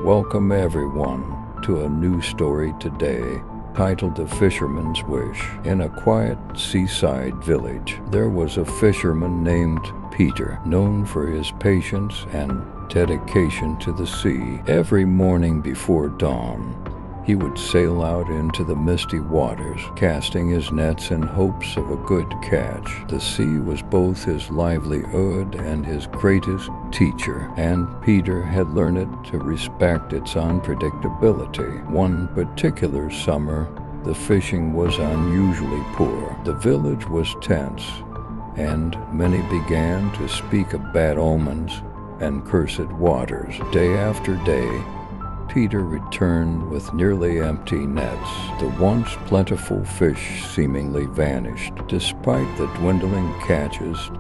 Welcome everyone to a new story today, titled The Fisherman's Wish. In a quiet seaside village, there was a fisherman named Peter, known for his patience and dedication to the sea. Every morning before dawn, he would sail out into the misty waters, casting his nets in hopes of a good catch. The sea was both his livelihood and his greatest teacher, and Peter had learned to respect its unpredictability. One particular summer, the fishing was unusually poor. The village was tense, and many began to speak of bad omens and cursed waters. Day after day, Peter returned with nearly empty nets. The once plentiful fish seemingly vanished. Despite the dwindling catches,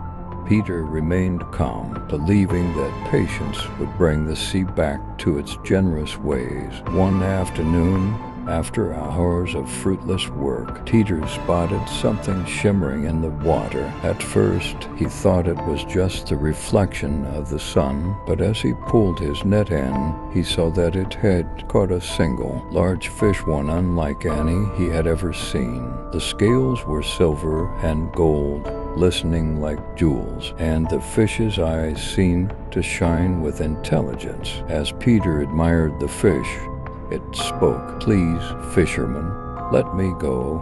Peter remained calm, believing that patience would bring the sea back to its generous ways. One afternoon, after hours of fruitless work, Peter spotted something shimmering in the water. At first, he thought it was just the reflection of the sun, but as he pulled his net in, he saw that it had caught a single, large fish, one unlike any he had ever seen. The scales were silver and gold, glistening like jewels, and the fish's eyes seemed to shine with intelligence. As Peter admired the fish, it spoke. "Please, fisherman, let me go,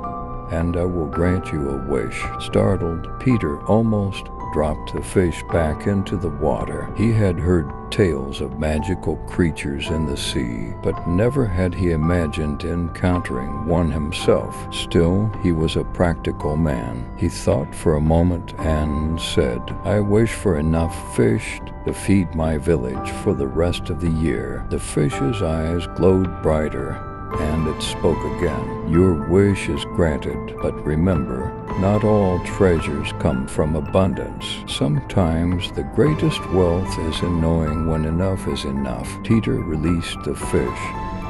and I will grant you a wish." Startled, Peter almost dropped the fish back into the water. He had heard tales of magical creatures in the sea, but never had he imagined encountering one himself. Still, he was a practical man. He thought for a moment and said, "I wish for enough fish to feed my village for the rest of the year." The fish's eyes glowed brighter, and it spoke again. "Your wish is granted, but remember, not all treasures come from abundance. Sometimes the greatest wealth is in knowing when enough is enough." Peter released the fish,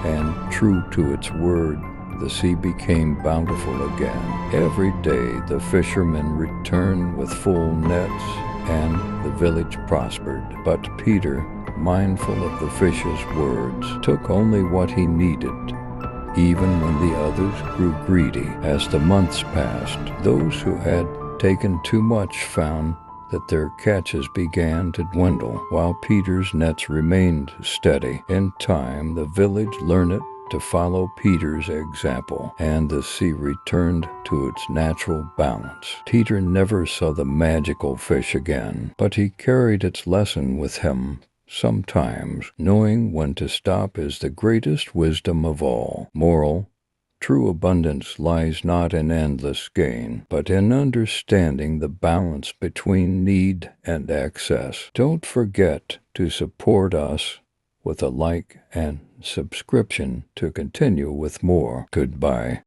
and true to its word, the sea became bountiful again. Every day the fishermen returned with full nets, and the village prospered. But Peter, mindful of the fish's words, took only what he needed, even when the others grew greedy. As the months passed, those who had taken too much found that their catches began to dwindle, while Peter's nets remained steady. In time, the village learned to follow Peter's example, and the sea returned to its natural balance. Peter never saw the magical fish again, but he carried its lesson with him. Sometimes, knowing when to stop is the greatest wisdom of all. Moral: true abundance lies not in endless gain, but in understanding the balance between need and excess. Don't forget to support us with a like and subscription to continue with more. Goodbye.